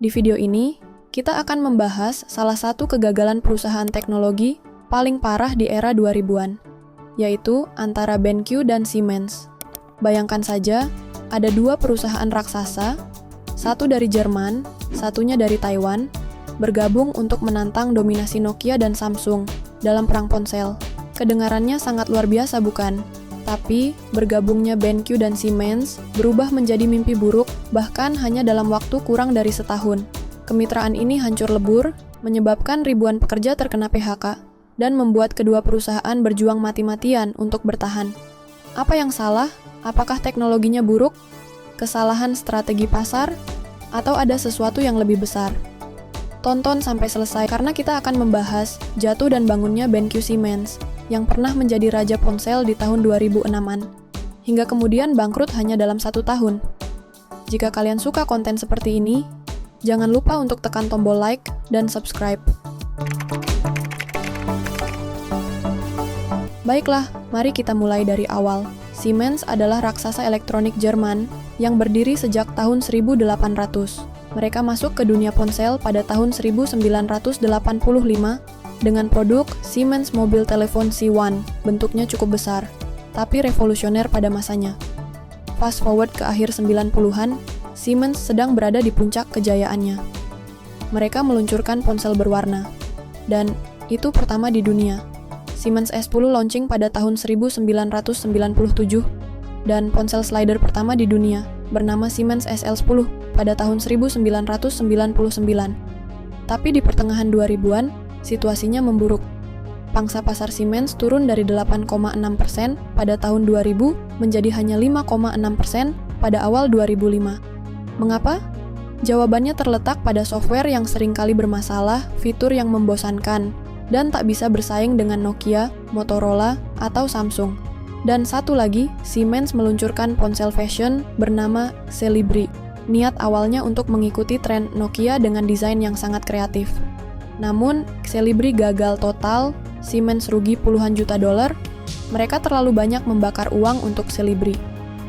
Di video ini, kita akan membahas salah satu kegagalan perusahaan teknologi paling parah di era 2000-an, yaitu antara BenQ dan Siemens. Bayangkan saja, ada dua perusahaan raksasa, satu dari Jerman, satunya dari Taiwan, bergabung untuk menantang dominasi Nokia dan Samsung dalam perang ponsel. Kedengarannya sangat luar biasa, bukan? Tapi, bergabungnya BenQ dan Siemens berubah menjadi mimpi buruk bahkan hanya dalam waktu kurang dari setahun. Kemitraan ini hancur lebur, menyebabkan ribuan pekerja terkena PHK, dan membuat kedua perusahaan berjuang mati-matian untuk bertahan. Apa yang salah? Apakah teknologinya buruk? Kesalahan strategi pasar? Atau ada sesuatu yang lebih besar? Tonton sampai selesai karena kita akan membahas jatuh dan bangunnya BenQ Siemens yang pernah menjadi raja ponsel di tahun 2006-an, hingga kemudian bangkrut hanya dalam 1 tahun. Jika kalian suka konten seperti ini, jangan lupa untuk tekan tombol like dan subscribe. Baiklah, mari kita mulai dari awal. Siemens adalah raksasa elektronik Jerman yang berdiri sejak tahun 1800. Mereka masuk ke dunia ponsel pada tahun 1985 dengan produk Siemens Mobile Telephone C1, bentuknya cukup besar, tapi revolusioner pada masanya. Fast forward ke akhir 90-an, Siemens sedang berada di puncak kejayaannya. Mereka meluncurkan ponsel berwarna, dan itu pertama di dunia. Siemens S10 launching pada tahun 1997, dan ponsel slider pertama di dunia, bernama Siemens SL10, pada tahun 1999. Tapi di pertengahan 2000-an, situasinya memburuk. Pangsa pasar Siemens turun dari 8,6% pada tahun 2000 menjadi hanya 5,6% pada awal 2005. Mengapa? Jawabannya terletak pada software yang seringkali bermasalah, fitur yang membosankan, dan tak bisa bersaing dengan Nokia, Motorola, atau Samsung. Dan satu lagi, Siemens meluncurkan ponsel fashion bernama Celebri. Niat awalnya untuk mengikuti tren Nokia dengan desain yang sangat kreatif. Namun, Celebri gagal total, Siemens rugi puluhan juta dolar, mereka terlalu banyak membakar uang untuk Celebri,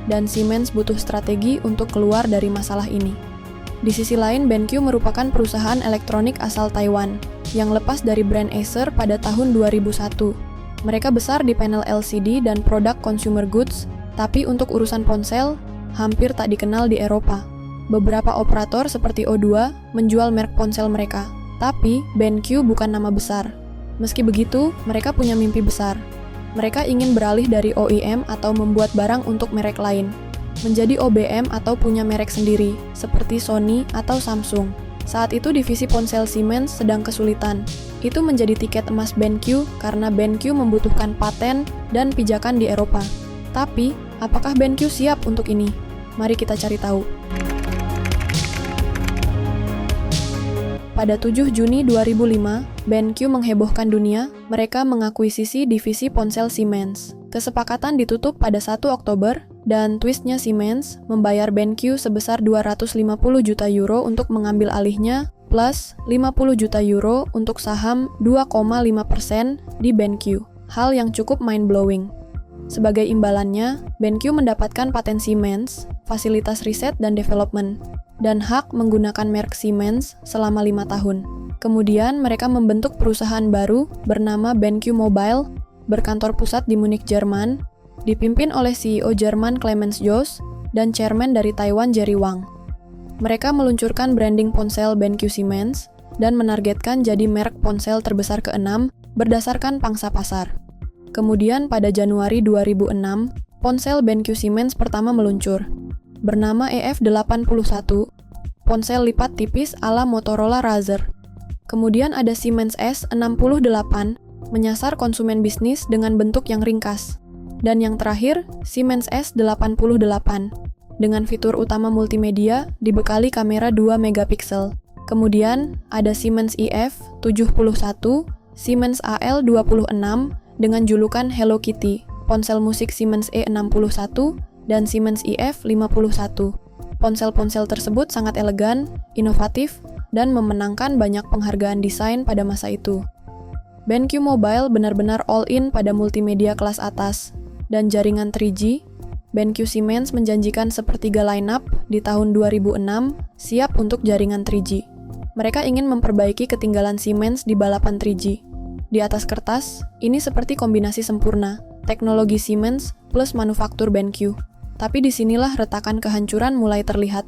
dan Siemens butuh strategi untuk keluar dari masalah ini. Di sisi lain, BenQ merupakan perusahaan elektronik asal Taiwan, yang lepas dari brand Acer pada tahun 2001. Mereka besar di panel LCD dan produk consumer goods, tapi untuk urusan ponsel, hampir tak dikenal di Eropa. Beberapa operator seperti O2 menjual merek ponsel mereka. Tapi, BenQ bukan nama besar. Meski begitu, mereka punya mimpi besar. Mereka ingin beralih dari OEM atau membuat barang untuk merek lain, menjadi OBM atau punya merek sendiri, seperti Sony atau Samsung. Saat itu divisi ponsel Siemens sedang kesulitan. Itu menjadi tiket emas BenQ karena BenQ membutuhkan paten dan pijakan di Eropa. Tapi, apakah BenQ siap untuk ini? Mari kita cari tahu. Pada 7 Juni 2005, BenQ menghebohkan dunia, mereka mengakuisisi divisi ponsel Siemens. Kesepakatan ditutup pada 1 Oktober, dan twistnya Siemens membayar BenQ sebesar 250 juta euro untuk mengambil alihnya, plus 50 juta euro untuk saham 2,5% di BenQ. Hal yang cukup mind-blowing. Sebagai imbalannya, BenQ mendapatkan paten Siemens, fasilitas riset dan development, dan hak menggunakan merek Siemens selama 5 tahun. Kemudian mereka membentuk perusahaan baru bernama BenQ Mobile, berkantor pusat di Munich, Jerman, dipimpin oleh CEO Jerman Clemens Jost dan chairman dari Taiwan Jerry Wang. Mereka meluncurkan branding ponsel BenQ Siemens dan menargetkan jadi merek ponsel terbesar ke-6 berdasarkan pangsa pasar. Kemudian pada Januari 2006, ponsel BenQ Siemens pertama meluncur, bernama EF81, ponsel lipat tipis ala Motorola Razr. Kemudian ada Siemens S68, menyasar konsumen bisnis dengan bentuk yang ringkas. Dan yang terakhir, Siemens S88, dengan fitur utama multimedia dibekali kamera 2 megapiksel. Kemudian ada Siemens IF71, Siemens AL26 dengan julukan Hello Kitty, ponsel musik Siemens E61, dan Siemens IF51. Ponsel-ponsel tersebut sangat elegan, inovatif, dan memenangkan banyak penghargaan desain pada masa itu. BenQ Mobile benar-benar all-in pada multimedia kelas atas, dan jaringan 3G, BenQ Siemens menjanjikan sepertiga lineup di tahun 2006 siap untuk jaringan 3G. Mereka ingin memperbaiki ketinggalan Siemens di balapan 3G. Di atas kertas, ini seperti kombinasi sempurna, teknologi Siemens plus manufaktur BenQ. Tapi disinilah retakan kehancuran mulai terlihat.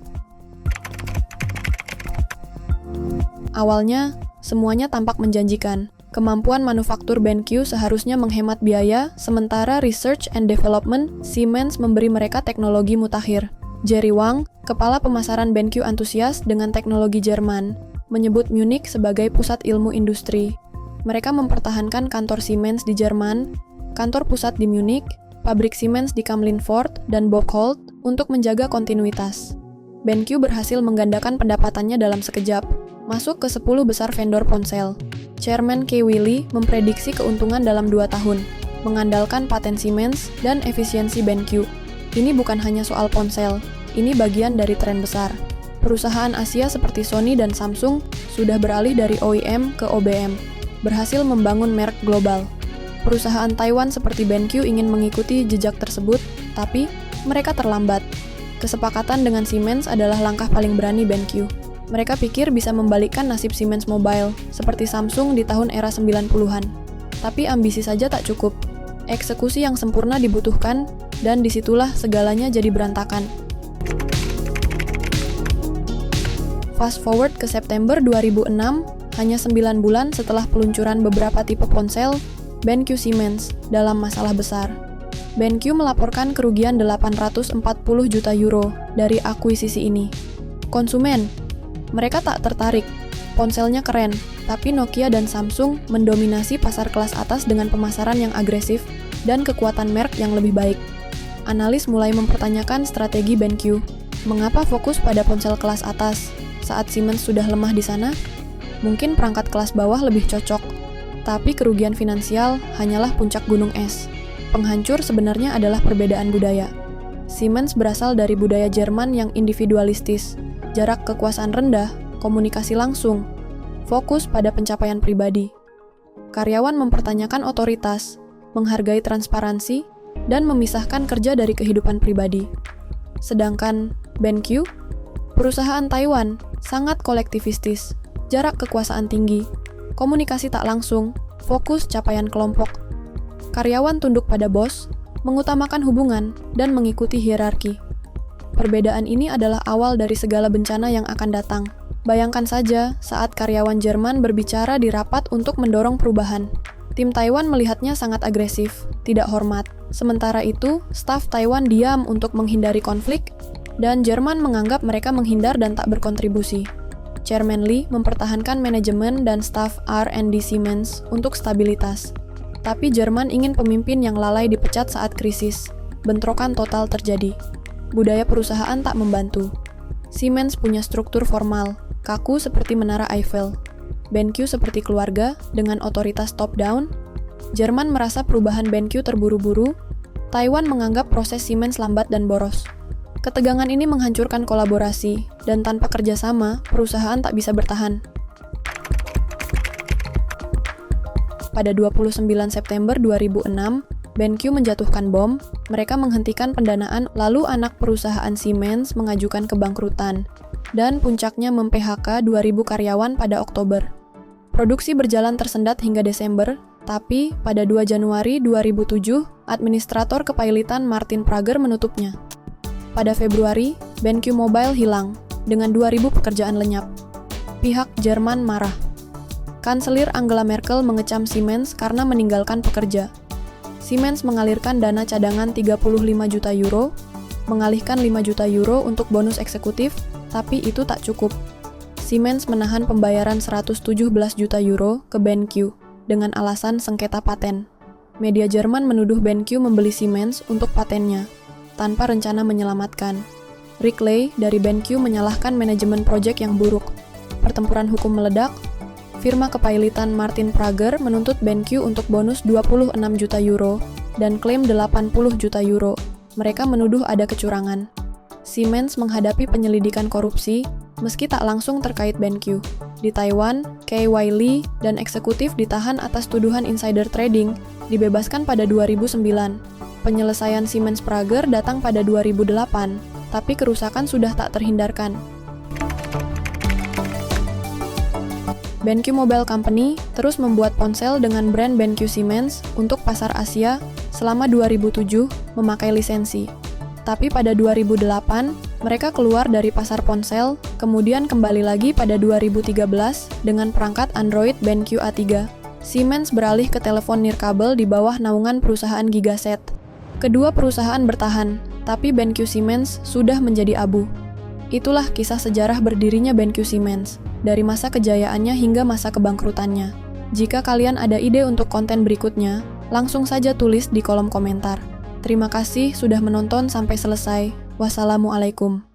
Awalnya, semuanya tampak menjanjikan. Kemampuan manufaktur BenQ seharusnya menghemat biaya, sementara research and development Siemens memberi mereka teknologi mutakhir. Jerry Wang, kepala pemasaran BenQ antusias dengan teknologi Jerman, menyebut Munich sebagai pusat ilmu industri. Mereka mempertahankan kantor Siemens di Jerman, kantor pusat di Munich, pabrik Siemens di Kamlin-Fort dan Bocholt untuk menjaga kontinuitas. BenQ berhasil menggandakan pendapatannya dalam sekejap, masuk ke 10 besar vendor ponsel. Chairman Kay Willy memprediksi keuntungan dalam 2 tahun, mengandalkan paten Siemens dan efisiensi BenQ. Ini bukan hanya soal ponsel, ini bagian dari tren besar. Perusahaan Asia seperti Sony dan Samsung sudah beralih dari OEM ke OBM, berhasil membangun merek global. Perusahaan Taiwan seperti BenQ ingin mengikuti jejak tersebut, tapi mereka terlambat. Kesepakatan dengan Siemens adalah langkah paling berani BenQ. Mereka pikir bisa membalikkan nasib Siemens Mobile, seperti Samsung di tahun era 90-an. Tapi ambisi saja tak cukup. Eksekusi yang sempurna dibutuhkan, dan disitulah segalanya jadi berantakan. Fast forward ke September 2006, hanya 9 bulan setelah peluncuran beberapa tipe ponsel, BenQ Siemens dalam masalah besar. BenQ melaporkan kerugian 840 juta euro dari akuisisi ini. Konsumen, mereka tak tertarik. Ponselnya keren, tapi Nokia dan Samsung mendominasi pasar kelas atas dengan pemasaran yang agresif dan kekuatan merek yang lebih baik. Analis mulai mempertanyakan strategi BenQ. Mengapa fokus pada ponsel kelas atas saat Siemens sudah lemah di sana? Mungkin perangkat kelas bawah lebih cocok, tapi kerugian finansial hanyalah puncak gunung es. Penghancur sebenarnya adalah perbedaan budaya. Siemens berasal dari budaya Jerman yang individualistis, jarak kekuasaan rendah, komunikasi langsung, fokus pada pencapaian pribadi. Karyawan mempertanyakan otoritas, menghargai transparansi, dan memisahkan kerja dari kehidupan pribadi. Sedangkan BenQ, perusahaan Taiwan, sangat kolektivistis, jarak kekuasaan tinggi, komunikasi tak langsung, fokus capaian kelompok. Karyawan tunduk pada bos, mengutamakan hubungan, dan mengikuti hierarki. Perbedaan ini adalah awal dari segala bencana yang akan datang. Bayangkan saja saat karyawan Jerman berbicara di rapat untuk mendorong perubahan. Tim Taiwan melihatnya sangat agresif, tidak hormat. Sementara itu, staf Taiwan diam untuk menghindari konflik, dan Jerman menganggap mereka menghindar dan tak berkontribusi. Chairman Lee mempertahankan manajemen dan staf R&D Siemens untuk stabilitas. Tapi Jerman ingin pemimpin yang lalai dipecat saat krisis. Bentrokan total terjadi. Budaya perusahaan tak membantu. Siemens punya struktur formal, kaku seperti menara Eiffel. BenQ seperti keluarga dengan otoritas top-down. Jerman merasa perubahan BenQ terburu-buru. Taiwan menganggap proses Siemens lambat dan boros. Ketegangan ini menghancurkan kolaborasi, dan tanpa kerjasama, perusahaan tak bisa bertahan. Pada 29 September 2006, BenQ menjatuhkan bom, mereka menghentikan pendanaan, lalu anak perusahaan Siemens mengajukan kebangkrutan, dan puncaknya mem-PHK 2.000 karyawan pada Oktober. Produksi berjalan tersendat hingga Desember, tapi pada 2 Januari 2007, administrator kepailitan Martin Prager menutupnya. Pada Februari, BenQ Mobile hilang, dengan 2.000 pekerjaan lenyap. Pihak Jerman marah. Kanselir Angela Merkel mengecam Siemens karena meninggalkan pekerja. Siemens mengalirkan dana cadangan 35 juta euro, mengalihkan 5 juta euro untuk bonus eksekutif, tapi itu tak cukup. Siemens menahan pembayaran 117 juta euro ke BenQ dengan alasan sengketa paten. Media Jerman menuduh BenQ membeli Siemens untuk patennya, tanpa rencana menyelamatkan. Rick Ley dari BenQ menyalahkan manajemen proyek yang buruk. Pertempuran hukum meledak. Firma kepailitan Martin Prager menuntut BenQ untuk bonus 26 juta euro dan klaim 80 juta euro. Mereka menuduh ada kecurangan. Siemens menghadapi penyelidikan korupsi, meski tak langsung terkait BenQ. Di Taiwan, Kay Wiley dan eksekutif ditahan atas tuduhan insider trading, dibebaskan pada 2009. Penyelesaian Siemens Prager datang pada 2008, tapi kerusakan sudah tak terhindarkan. BenQ Mobile Company terus membuat ponsel dengan brand BenQ Siemens untuk pasar Asia selama 2007 memakai lisensi. Tapi pada 2008, mereka keluar dari pasar ponsel, kemudian kembali lagi pada 2013 dengan perangkat Android BenQ A3. Siemens beralih ke telepon nirkabel di bawah naungan perusahaan Gigaset. Kedua perusahaan bertahan, tapi BenQ Siemens sudah menjadi abu. Itulah kisah sejarah berdirinya BenQ Siemens, dari masa kejayaannya hingga masa kebangkrutannya. Jika kalian ada ide untuk konten berikutnya, langsung saja tulis di kolom komentar. Terima kasih sudah menonton sampai selesai. Wassalamualaikum.